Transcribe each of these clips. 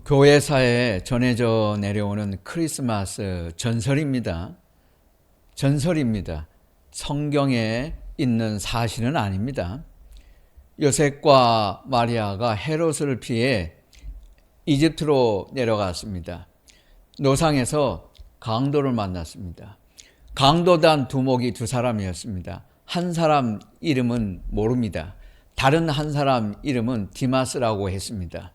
교회사에 전해져 내려오는 크리스마스 전설입니다. 전설입니다. 성경에 있는 사실은 아닙니다. 요셉과 마리아가 헤롯을 피해 이집트로 내려갔습니다. 노상에서 강도를 만났습니다. 강도단 두목이 두 사람이었습니다. 한 사람 이름은 모릅니다. 다른 한 사람 이름은 디마스라고 했습니다.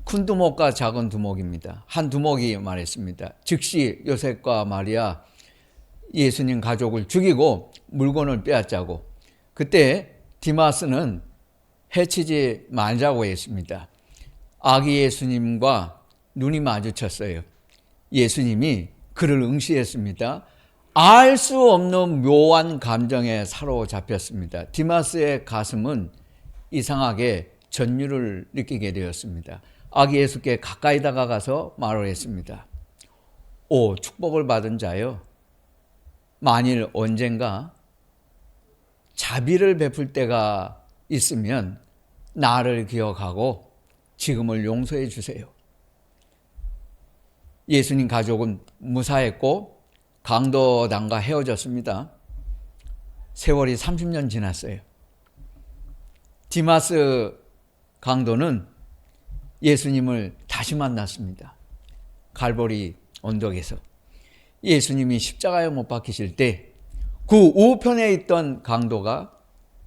큰 두목과 작은 두목입니다. 한 두목이 말했습니다. 즉시 요셉과 마리아 예수님 가족을 죽이고 물건을 빼앗자고. 그때 디마스는 해치지 말자고 했습니다. 아기 예수님과 눈이 마주쳤어요. 예수님이 그를 응시했습니다. 알 수 없는 묘한 감정에 사로잡혔습니다. 디마스의 가슴은 이상하게 전율을 느끼게 되었습니다. 아기 예수께 가까이 다가가서 말을 했습니다. 오, 축복을 받은 자여, 만일 언젠가 자비를 베풀 때가 있으면 나를 기억하고 지금을 용서해 주세요. 예수님 가족은 무사했고 강도단과 헤어졌습니다. 세월이 30년 지났어요. 디마스 강도는 예수님을 다시 만났습니다. 갈보리 언덕에서. 예수님이 십자가에 못 박히실 때 그 우편에 있던 강도가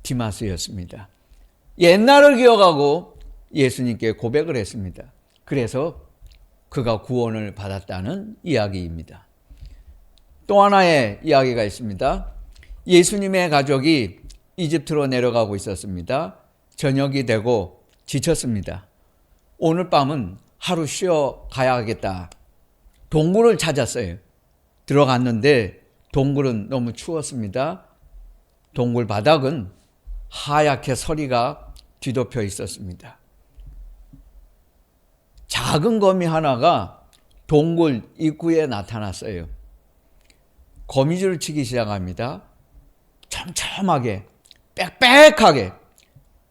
디마스였습니다. 옛날을 기억하고 예수님께 고백을 했습니다. 그래서 그가 구원을 받았다는 이야기입니다. 또 하나의 이야기가 있습니다. 예수님의 가족이 이집트로 내려가고 있었습니다. 저녁이 되고 지쳤습니다. 오늘 밤은 하루 쉬어 가야겠다. 동굴을 찾았어요. 들어갔는데 동굴은 너무 추웠습니다. 동굴 바닥은 하얗게 서리가 뒤덮여 있었습니다. 작은 거미 하나가 동굴 입구에 나타났어요. 거미줄을 치기 시작합니다. 촘촘하게, 빽빽하게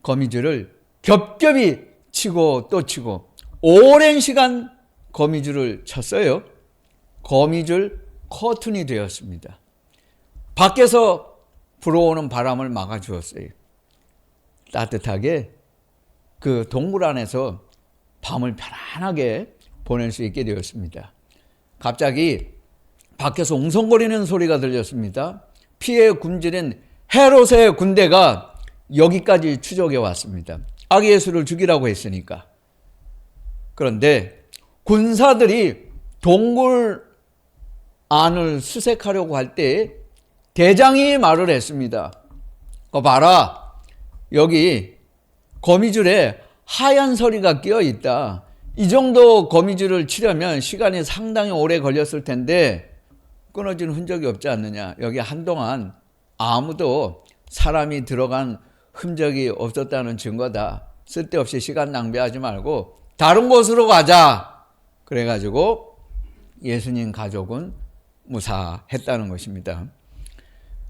거미줄을 겹겹이 치고 또 치고 오랜 시간 거미줄을 쳤어요. 거미줄 커튼이 되었습니다. 밖에서 불어오는 바람을 막아주었어요. 따뜻하게 그 동굴 안에서 밤을 편안하게 보낼 수 있게 되었습니다. 갑자기 밖에서 웅성거리는 소리가 들렸습니다. 피에 굶주린 헤롯의 군대가 여기까지 추적해 왔습니다. 아기 예수를 죽이라고 했으니까. 그런데 군사들이 동굴 안을 수색하려고 할 때 대장이 말을 했습니다. 봐라, 여기 거미줄에 하얀 서리가 끼어 있다. 이 정도 거미줄을 치려면 시간이 상당히 오래 걸렸을 텐데 끊어진 흔적이 없지 않느냐. 여기 한동안 아무도 사람이 들어간 흔적이 없었다는 증거다. 쓸데없이 시간 낭비하지 말고 다른 곳으로 가자. 그래가지고 예수님 가족은 무사했다는 것입니다.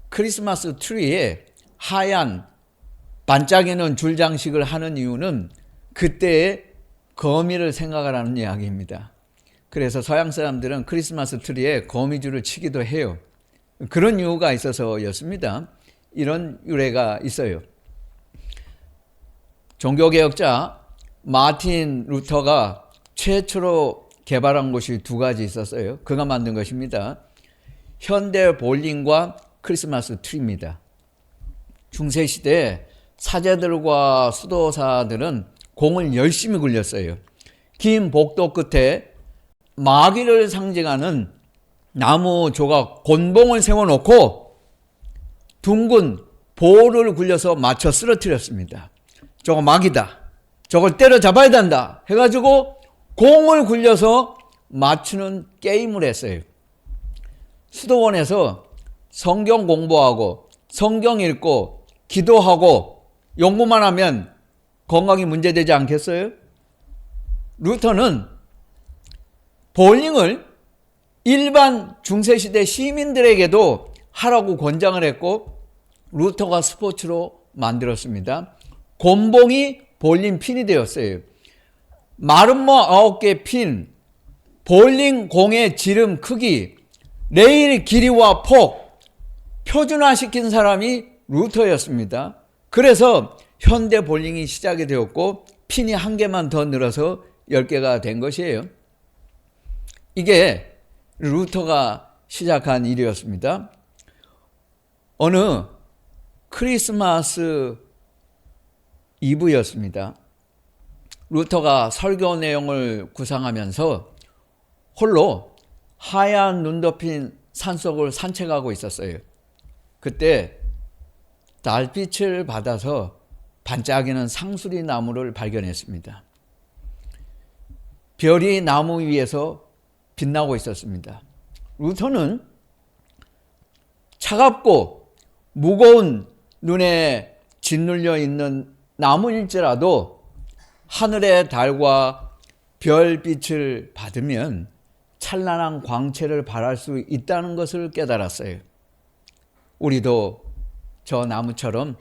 크리스마스 트리에 하얀 반짝이는 줄 장식을 하는 이유는 그때의 거미를 생각을 하는 이야기입니다. 그래서 서양 사람들은 크리스마스 트리에 거미줄을 치기도 해요. 그런 이유가 있어서였습니다. 이런 유래가 있어요. 종교개혁자 마틴 루터가 최초로 개발한 곳이 두 가지 있었어요. 그가 만든 것입니다. 현대 볼링과 크리스마스 트리입니다. 중세시대 사제들과 수도사들은 공을 열심히 굴렸어요. 긴 복도 끝에 마귀를 상징하는 나무 조각 곤봉을 세워놓고 둥근 볼을 굴려서 맞춰 쓰러뜨렸습니다. 저거 마귀다. 저걸 때려잡아야 된다. 해가지고 공을 굴려서 맞추는 게임을 했어요. 수도원에서 성경 공부하고 성경 읽고 기도하고 연구만 하면 건강이 문제되지 않겠어요? 루터는 볼링을 일반 중세시대 시민들에게도 하라고 권장을 했고 루터가 스포츠로 만들었습니다. 곤봉이 볼링 핀이 되었어요. 마름모 9개 핀, 볼링 공의 지름 크기, 레일 길이와 폭 표준화시킨 사람이 루터였습니다. 그래서 현대 볼링이 시작이 되었고 핀이 한 개만 더 늘어서 10개가 된 것이에요. 이게 루터가 시작한 일이었습니다. 어느 크리스마스 이브였습니다. 루터가 설교 내용을 구상하면서 홀로 하얀 눈 덮인 산속을 산책하고 있었어요. 그때 달빛을 받아서 반짝이는 상수리 나무를 발견했습니다. 별이 나무 위에서 빛나고 있었습니다. 루터는 차갑고 무거운 눈에 짓눌려 있는 나무일지라도 하늘의 달과 별빛을 받으면 찬란한 광채를 발할 수 있다는 것을 깨달았어요. 우리도 저 나무처럼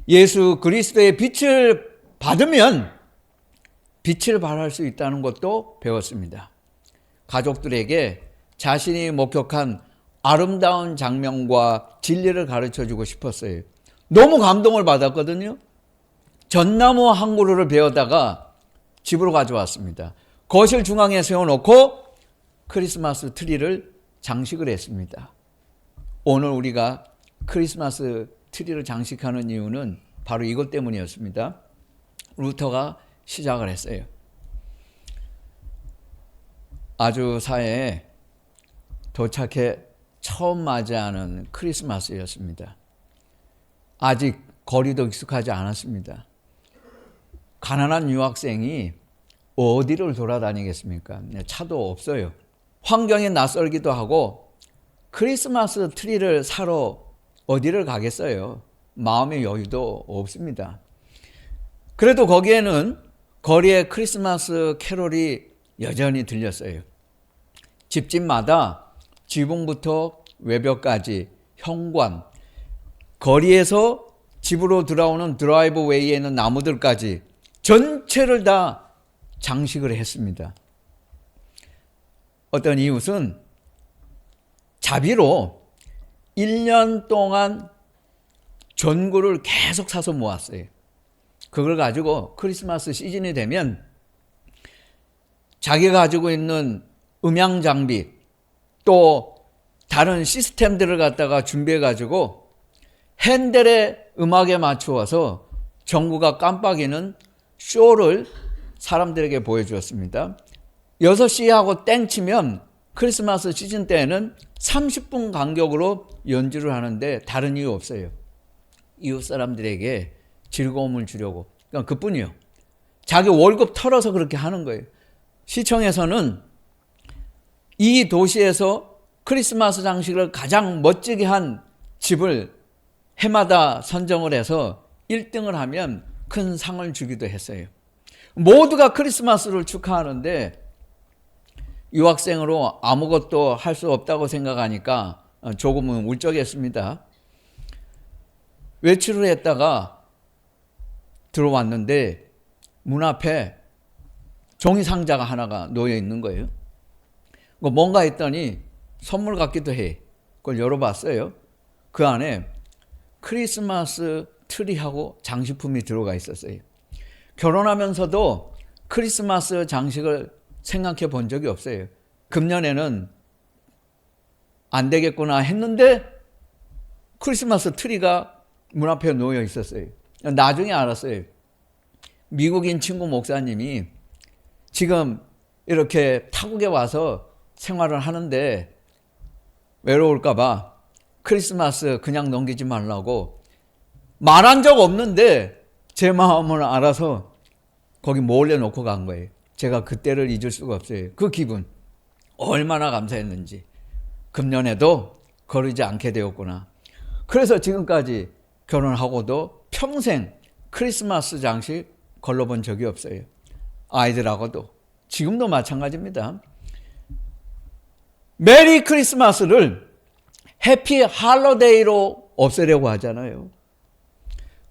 예수 그리스도의 빛을 받으면 빛을 발할 수 있다는 것도 배웠습니다. 가족들에게 자신이 목격한 아름다운 장면과 진리를 가르쳐주고 싶었어요. 너무 감동을 받았거든요. 전나무 한 그루를 베어다가 집으로 가져왔습니다. 거실 중앙에 세워놓고 크리스마스 트리를 장식을 했습니다. 오늘 우리가 크리스마스 트리를 장식하는 이유는 바로 이것 때문이었습니다. 루터가 시작을 했어요. 아주사에 도착해 처음 맞이하는 크리스마스였습니다. 아직 거리도 익숙하지 않았습니다. 가난한 유학생이 어디를 돌아다니겠습니까? 차도 없어요. 환경이 낯설기도 하고 크리스마스 트리를 사러 어디를 가겠어요? 마음의 여유도 없습니다. 그래도 거기에는 거리에 크리스마스 캐롤이 여전히 들렸어요. 집집마다 지붕부터 외벽까지 현관, 거리에서 집으로 들어오는 드라이브웨이에 있는 나무들까지 전체를 다 장식을 했습니다. 어떤 이웃은 자비로 1년 동안 전구를 계속 사서 모았어요. 그걸 가지고 크리스마스 시즌이 되면 자기가 가지고 있는 음향 장비 또 다른 시스템들을 갖다가 준비해 가지고 핸델의 음악에 맞추어서 전구가 깜빡이는 쇼를 사람들에게 보여주었습니다. 6시 하고 땡 치면 크리스마스 시즌 때에는 30분 간격으로 연주를 하는데 다른 이유 없어요. 이웃 사람들에게 즐거움을 주려고. 그냥 그뿐이요. 자기 월급 털어서 그렇게 하는 거예요. 시청에서는 이 도시에서 크리스마스 장식을 가장 멋지게 한 집을 해마다 선정을 해서 1등을 하면 큰 상을 주기도 했어요. 모두가 크리스마스를 축하하는데 유학생으로 아무것도 할 수 없다고 생각하니까 조금은 울적했습니다. 외출을 했다가 들어왔는데 문 앞에 종이 상자가 하나가 놓여 있는 거예요. 뭔가 했더니 선물 같기도 해. 그걸 열어봤어요. 그 안에 크리스마스 트리하고 장식품이 들어가 있었어요. 결혼하면서도 크리스마스 장식을 생각해 본 적이 없어요. 금년에는 안 되겠구나 했는데 크리스마스 트리가 문 앞에 놓여 있었어요. 나중에 알았어요. 미국인 친구 목사님이 지금 이렇게 타국에 와서 생활을 하는데 외로울까 봐 크리스마스 그냥 넘기지 말라고 말한 적 없는데 제 마음을 알아서 거기 몰래 놓고 간 거예요. 제가 그때를 잊을 수가 없어요. 그 기분 얼마나 감사했는지. 금년에도 거르지 않게 되었구나. 그래서 지금까지 결혼하고도 평생 크리스마스 장식 걸러본 적이 없어요. 아이들하고도 지금도 마찬가지입니다. 메리 크리스마스를 해피 할로데이로 없애려고 하잖아요.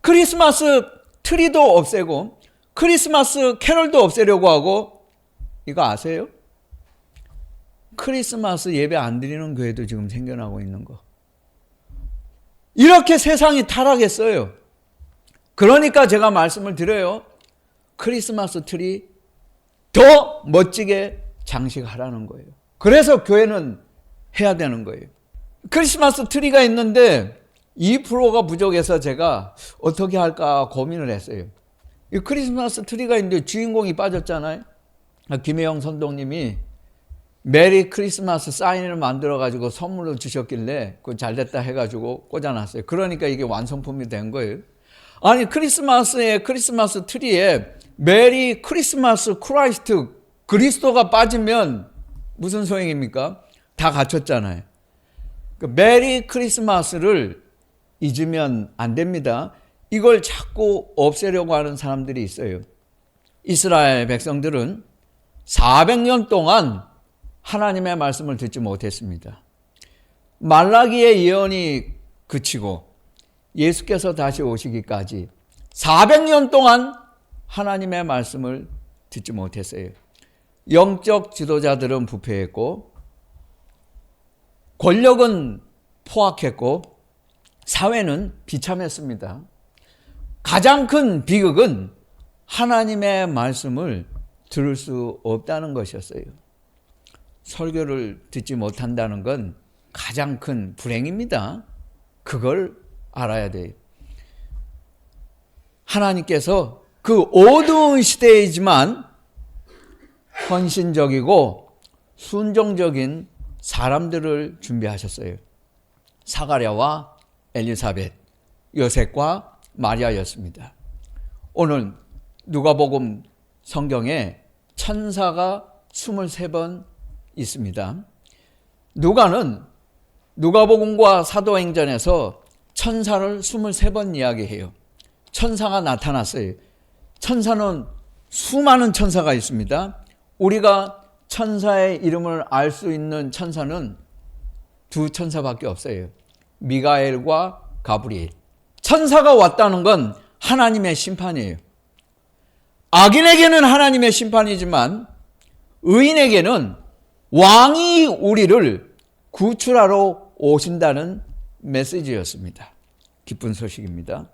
크리스마스 트리도 없애고 크리스마스 캐럴도 없애려고 하고, 이거 아세요? 크리스마스 예배 안 드리는 교회도 지금 생겨나고 있는 거. 이렇게 세상이 타락했어요. 그러니까 제가 말씀을 드려요. 크리스마스 트리 더 멋지게 장식하라는 거예요. 그래서 교회는 해야 되는 거예요. 크리스마스 트리가 있는데 2%가 부족해서 제가 어떻게 할까 고민을 했어요. 이 크리스마스 트리가 있는데 주인공이 빠졌잖아요. 김혜영 선동님이 메리 크리스마스 사인을 만들어가지고 선물로 주셨길래 그거 잘됐다 해가지고 꽂아놨어요. 그러니까 이게 완성품이 된 거예요. 아니 크리스마스 트리에 메리 크리스마스 크라이스트 그리스도가 빠지면 무슨 소용입니까? 다 갖췄잖아요. 메리 크리스마스를 잊으면 안 됩니다. 이걸 자꾸 없애려고 하는 사람들이 있어요. 이스라엘 백성들은 400년 동안 하나님의 말씀을 듣지 못했습니다. 말라기의 예언이 그치고 예수께서 다시 오시기까지 400년 동안 하나님의 말씀을 듣지 못했어요. 영적 지도자들은 부패했고 권력은 포악했고 사회는 비참했습니다. 가장 큰 비극은 하나님의 말씀을 들을 수 없다는 것이었어요. 설교를 듣지 못한다는 건 가장 큰 불행입니다. 그걸 알아야 돼요. 하나님께서 그 어두운 시대이지만 헌신적이고 순종적인 사람들을 준비하셨어요. 사가랴와 엘리사벳, 요셉과 마리아였습니다. 오늘 누가복음 성경에 천사가 23번 있습니다. 누가복음과 사도행전에서 천사를 23번 이야기해요. 천사가 나타났어요. 천사는 수많은 천사가 있습니다. 우리가 천사의 이름을 알 수 있는 천사는 두 천사밖에 없어요. 미가엘과 가브리엘. 천사가 왔다는 건 하나님의 심판이에요. 악인에게는 하나님의 심판이지만 의인에게는 왕이 우리를 구출하러 오신다는 메시지였습니다. 기쁜 소식입니다.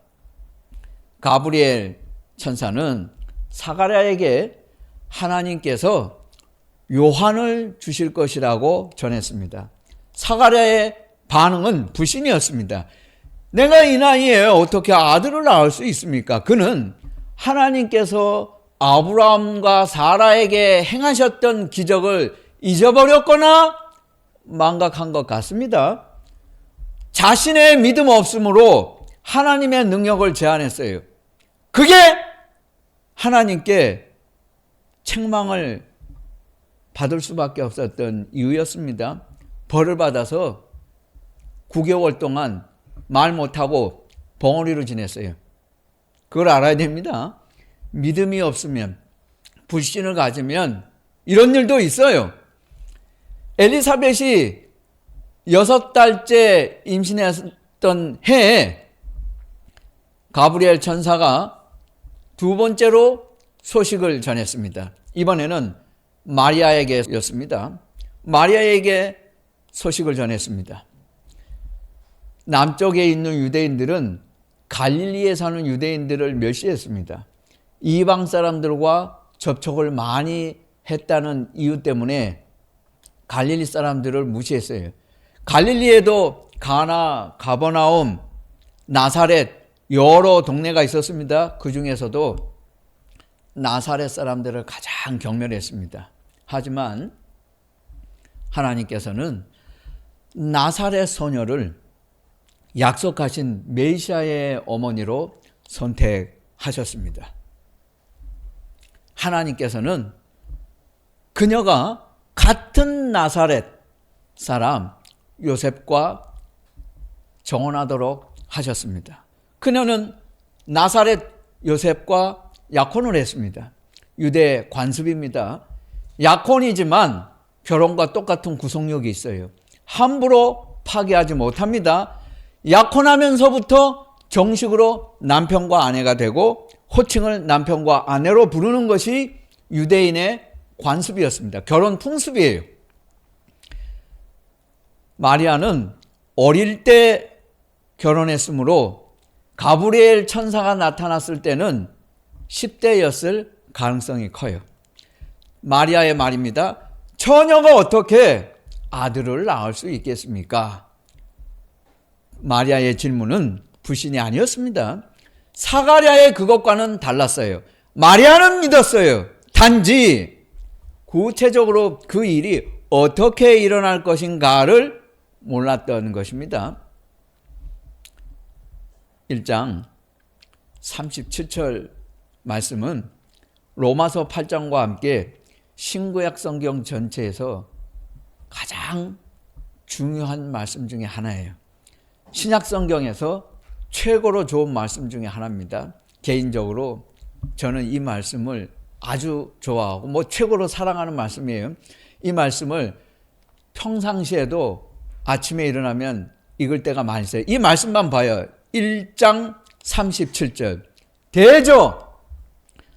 가브리엘 천사는 사가랴에게 하나님께서 요한을 주실 것이라고 전했습니다. 사가랴의 반응은 불신이었습니다. 내가 이 나이에 어떻게 아들을 낳을 수 있습니까? 그는 하나님께서 아브라함과 사라에게 행하셨던 기적을 잊어버렸거나 망각한 것 같습니다. 자신의 믿음 없음으로 하나님의 능력을 제안했어요. 그게 하나님께 책망을 받을 수밖에 없었던 이유였습니다. 벌을 받아서 9개월 동안 말 못하고 벙어리로 지냈어요. 그걸 알아야 됩니다. 믿음이 없으면, 불신을 가지면 이런 일도 있어요. 엘리사벳이 6달째 임신했던 해에 가브리엘 천사가 두 번째로 소식을 전했습니다. 이번에는 마리아에게였습니다. 마리아에게 소식을 전했습니다. 남쪽에 있는 유대인들은 갈릴리에 사는 유대인들을 멸시했습니다. 이방 사람들과 접촉을 많이 했다는 이유 때문에 갈릴리 사람들을 무시했어요. 갈릴리에도 가나, 가버나움, 나사렛 여러 동네가 있었습니다. 그 중에서도 나사렛 사람들을 가장 경멸했습니다. 하지만 하나님께서는 나사렛 소녀를 약속하신 메시아의 어머니로 선택하셨습니다. 하나님께서는 그녀가 같은 나사렛 사람 요셉과 정혼하도록 하셨습니다. 그녀는 나사렛 요셉과 약혼을 했습니다. 유대 관습입니다. 약혼이지만 결혼과 똑같은 구속력이 있어요. 함부로 파기하지 못합니다. 약혼하면서부터 정식으로 남편과 아내가 되고 호칭을 남편과 아내로 부르는 것이 유대인의 관습이었습니다. 결혼 풍습이에요. 마리아는 어릴 때 결혼했으므로 가브리엘 천사가 나타났을 때는 10대였을 가능성이 커요. 마리아의 말입니다. 처녀가 어떻게 아들을 낳을 수 있겠습니까? 마리아의 질문은 불신이 아니었습니다. 사가랴의 그것과는 달랐어요. 마리아는 믿었어요. 단지 구체적으로 그 일이 어떻게 일어날 것인가를 몰랐던 것입니다. 1장 37절 말씀은 로마서 8장과 함께 신구약 성경 전체에서 가장 중요한 말씀 중에 하나예요. 신약 성경에서 최고로 좋은 말씀 중에 하나입니다. 개인적으로 저는 이 말씀을 아주 좋아하고 최고로 사랑하는 말씀이에요. 이 말씀을 평상시에도 아침에 일어나면 읽을 때가 많이 있어요. 이 말씀만 봐요. 1장 37절. 대저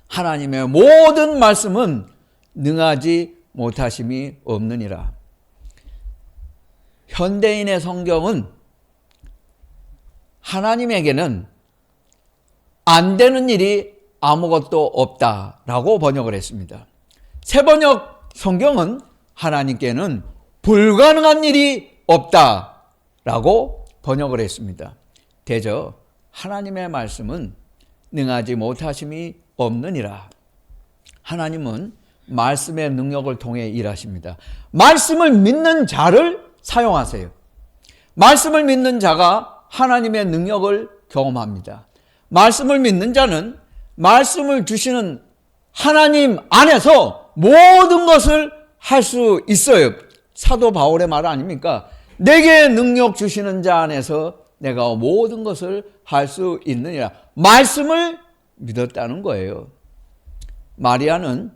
하나님의 모든 말씀은 능하지 못하심이 없느니라. 현대인의 성경은 하나님에게는 안 되는 일이 아무것도 없다라고 번역을 했습니다. 새번역 성경은 하나님께는 불가능한 일이 없다라고 번역을 했습니다. 대저 하나님의 말씀은 능하지 못하심이 없느니라. 하나님은 말씀의 능력을 통해 일하십니다. 말씀을 믿는 자를 사용하세요. 말씀을 믿는 자가 하나님의 능력을 경험합니다. 말씀을 믿는 자는 말씀을 주시는 하나님 안에서 모든 것을 할 수 있어요. 사도 바울의 말 아닙니까? 내게 능력 주시는 자 안에서 내가 모든 것을 할 수 있느니라. 말씀을 믿었다는 거예요. 마리아는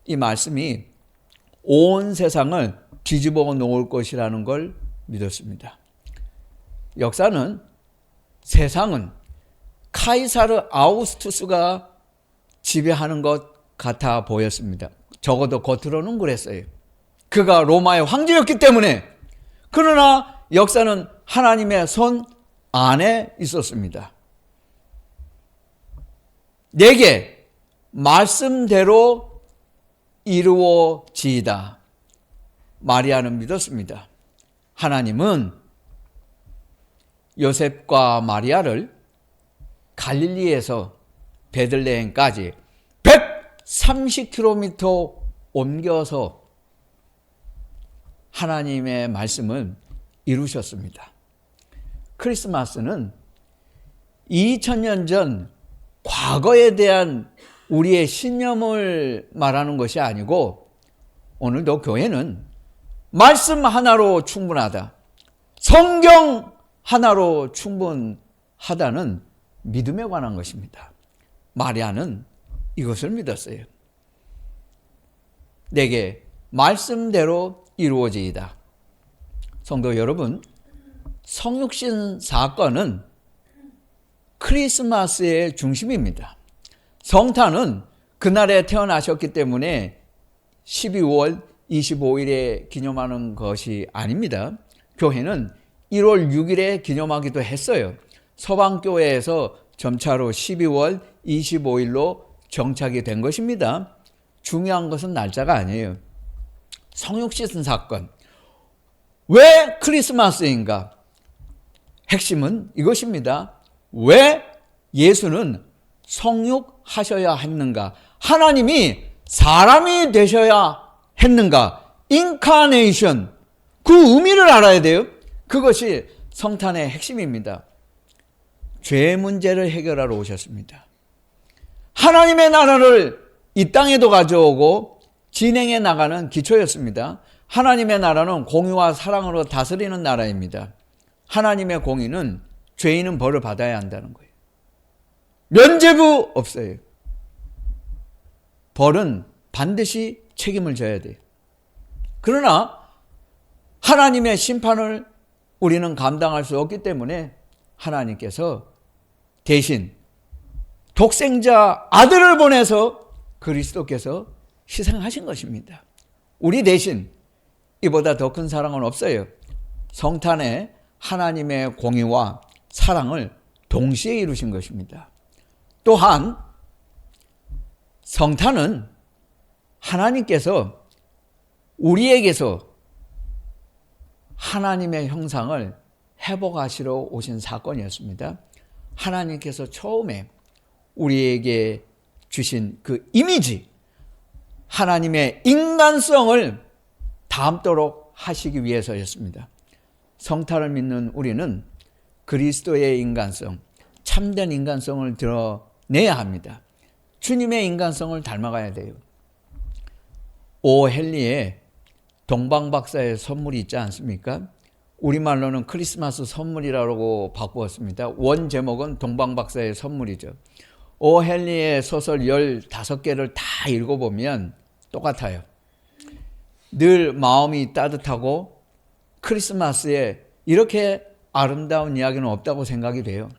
이 말씀이 온 세상을 뒤집어 놓을 것이라는 걸 믿었습니다. 역사는, 세상은 카이사르 아우구스투스가 지배하는 것 같아 보였습니다. 적어도 겉으로는 그랬어요. 그가 로마의 황제였기 때문에. 그러나 역사는 하나님의 손 안에 있었습니다. 내게 말씀대로 이루어지이다. 마리아는 믿었습니다. 하나님은 요셉과 마리아를 갈릴리에서 베들레헴까지 130km 옮겨서 하나님의 말씀을 이루셨습니다. 크리스마스는 2000년 전 과거에 대한 우리의 신념을 말하는 것이 아니고, 오늘도 교회는 말씀 하나로 충분하다, 성경 하나로 충분하다는 믿음에 관한 것입니다. 마리아는 이것을 믿었어요. 내게 말씀대로 이루어지이다. 성도 여러분, 성육신 사건은 크리스마스의 중심입니다. 성탄은 그날에 태어나셨기 때문에 12월 25일에 기념하는 것이 아닙니다. 교회는 1월 6일에 기념하기도 했어요. 서방교회에서 점차로 12월 25일로 정착이 된 것입니다. 중요한 것은 날짜가 아니에요. 성육신 사건. 왜 크리스마스인가? 핵심은 이것입니다. 왜 예수는 성육하셔야 했는가? 하나님이 사람이 되셔야 했는가? 인카네이션. 그 의미를 알아야 돼요. 그것이 성탄의 핵심입니다. 죄 문제를 해결하러 오셨습니다. 하나님의 나라를 이 땅에도 가져오고 진행해 나가는 기초였습니다. 하나님의 나라는 공의와 사랑으로 다스리는 나라입니다. 하나님의 공의는 죄인은 벌을 받아야 한다는 거예요. 면죄부 없어요. 벌은 반드시 책임을 져야 돼요. 그러나 하나님의 심판을 우리는 감당할 수 없기 때문에 하나님께서 대신 독생자 아들을 보내서 그리스도께서 희생하신 것입니다. 우리 대신 이보다 더 큰 사랑은 없어요. 성탄에 하나님의 공의와 사랑을 동시에 이루신 것입니다. 또한 성탄은 하나님께서 우리에게서 하나님의 형상을 회복하시러 오신 사건이었습니다. 하나님께서 처음에 우리에게 주신 그 이미지, 하나님의 인간성을 담도록 하시기 위해서였습니다. 성탄을 믿는 우리는 그리스도의 인간성, 참된 인간성을 드러내야 합니다. 주님의 인간성을 닮아가야 돼요. 오 헨리의 동방박사의 선물이 있지 않습니까? 우리말로는 크리스마스 선물이라고 바꾸었습니다. 원 제목은 동방박사의 선물이죠. 오 헨리의 소설 15개를 다 읽어보면 똑같아요. 늘 마음이 따뜻하고 크리스마스에 이렇게 아름다운 이야기는 없다고 생각이 돼요.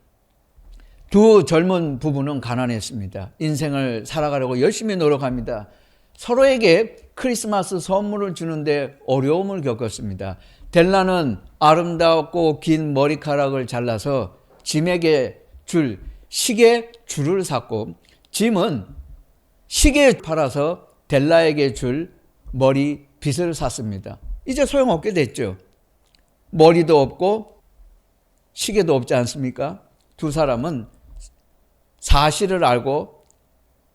두 젊은 부부는 가난했습니다. 인생을 살아가려고 열심히 노력합니다. 서로에게 크리스마스 선물을 주는데 어려움을 겪었습니다. 델라는 아름답고 긴 머리카락을 잘라서 짐에게 줄 시계 줄을 샀고, 짐은 시계 팔아서 델라에게 줄 머리 빗을 샀습니다. 이제 소용없게 됐죠. 머리도 없고 시계도 없지 않습니까? 두 사람은 사실을 알고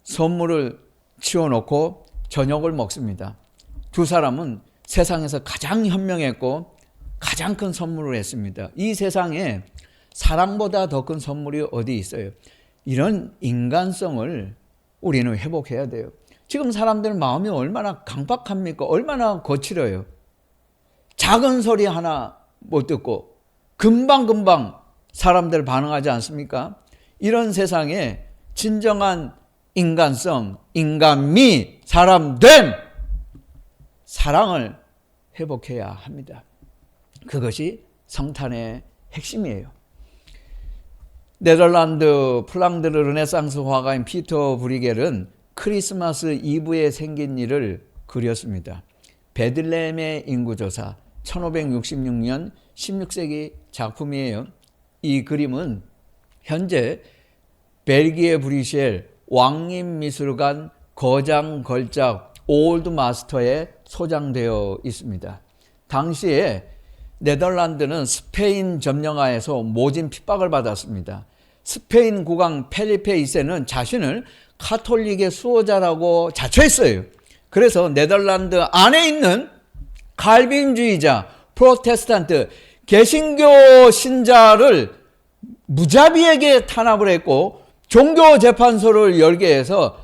선물을 치워놓고 저녁을 먹습니다. 두 사람은 세상에서 가장 현명했고 가장 큰 선물을 했습니다. 이 세상에 사랑보다 더 큰 선물이 어디 있어요? 이런 인간성을 우리는 회복해야 돼요. 지금 사람들 마음이 얼마나 강박합니까? 얼마나 거칠어요. 작은 소리 하나 못 듣고 금방금방 사람들 반응하지 않습니까? 이런 세상에 진정한 인간성, 인간미, 사람됨, 사랑을 회복해야 합니다. 그것이 성탄의 핵심이에요. 네덜란드 플랑드르 르네상스 화가인 피터 브리겔은 크리스마스 이브에 생긴 일을 그렸습니다. 베들레헴의 인구조사 1566년 16세기 작품이에요. 이 그림은 현재 벨기에 브뤼셀 왕립미술관 거장 걸작 올드 마스터에 소장되어 있습니다. 당시에 네덜란드는 스페인 점령하에서 모진 핍박을 받았습니다. 스페인 국왕 펠리페 2세는 자신을 카톨릭의 수호자라고 자처했어요. 그래서 네덜란드 안에 있는 칼빈주의자, 프로테스탄트, 개신교 신자를 무자비하게 탄압을 했고 종교재판소를 열게 해서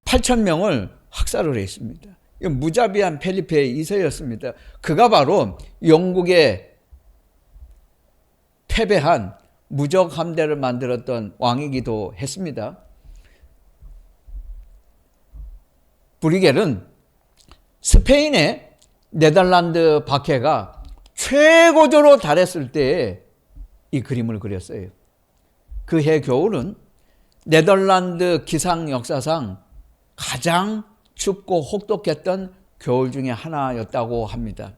18,000명을 학살을 했습니다. 무자비한 펠리페 2세였습니다. 그가 바로 영국에 패배한 무적 함대를 만들었던 왕이기도 했습니다. 브리겔은 스페인의 네덜란드 박해가 최고조로 달했을 때에 이 그림을 그렸어요. 그 해 겨울은 네덜란드 기상 역사상 가장 춥고 혹독했던 겨울 중에 하나였다고 합니다.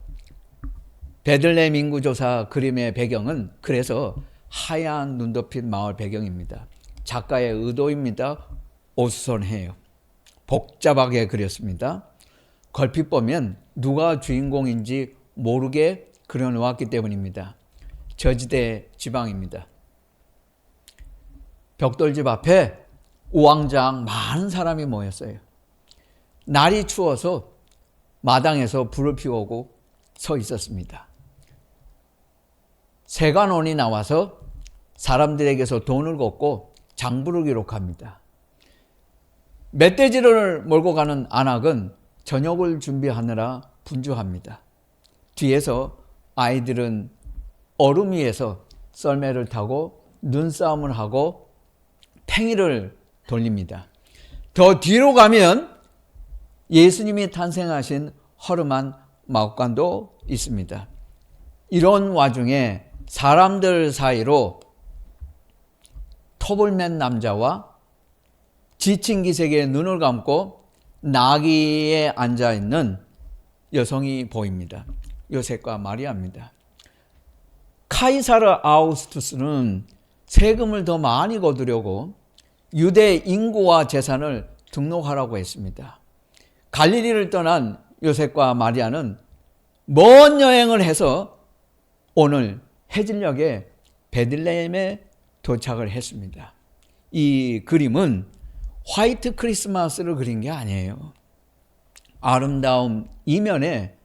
베들레헴 인구조사 그림의 배경은 그래서 하얀 눈 덮인 마을 배경입니다. 작가의 의도입니다. 어수선해요. 복잡하게 그렸습니다. 걸핏 보면 누가 주인공인지 모르게 그려놓았기 때문입니다. 저지대 지방입니다. 벽돌집 앞에 우왕좌왕 많은 사람이 모였어요. 날이 추워서 마당에서 불을 피우고 서 있었습니다. 세관원이 나와서 사람들에게서 돈을 걷고 장부를 기록합니다. 멧돼지를 몰고 가는 안악은 저녁을 준비하느라 분주합니다. 뒤에서 아이들은 얼음 위에서 썰매를 타고 눈싸움을 하고 팽이를 돌립니다. 더 뒤로 가면 예수님이 탄생하신 허름한 마구간도 있습니다. 이런 와중에 사람들 사이로 톱을 맨 남자와 지친 기색에 눈을 감고 나귀에 앉아있는 여성이 보입니다. 요셉과 마리아입니다. 카이사르 아우구스투스는 세금을 더 많이 거두려고 유대 인구와 재산을 등록하라고 했습니다. 갈릴리를 떠난 요셉과 마리아는 먼 여행을 해서 오늘 해질녘에 베들레헴에 도착을 했습니다. 이 그림은 화이트 크리스마스를 그린 게 아니에요. 아름다움 이면에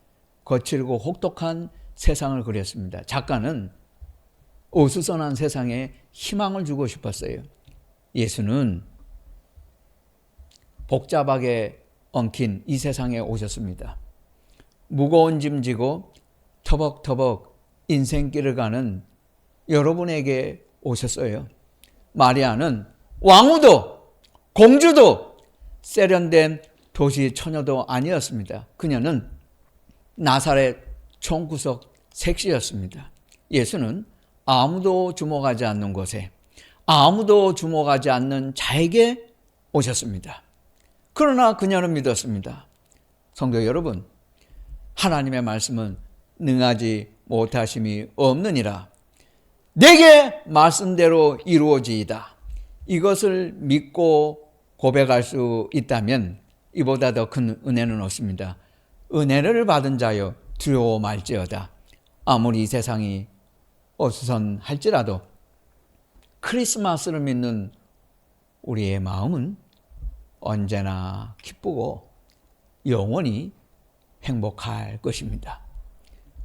거칠고 혹독한 세상을 그렸습니다. 작가는 어수선한 세상에 희망을 주고 싶었어요. 예수는 복잡하게 엉킨 이 세상에 오셨습니다. 무거운 짐 지고 터벅터벅 인생길을 가는 여러분에게 오셨어요. 마리아는 왕후도 공주도 세련된 도시 처녀도 아니었습니다. 그녀는 나사렛 총구석 색시였습니다. 예수는 아무도 주목하지 않는 곳에 아무도 주목하지 않는 자에게 오셨습니다. 그러나 그녀는 믿었습니다. 성도 여러분, 하나님의 말씀은 능하지 못하심이 없느니라. 내게 말씀대로 이루어지이다. 이것을 믿고 고백할 수 있다면 이보다 더 큰 은혜는 없습니다. 은혜를 받은 자여 두려워 말지어다. 아무리 이 세상이 어수선할지라도 크리스마스를 믿는 우리의 마음은 언제나 기쁘고 영원히 행복할 것입니다.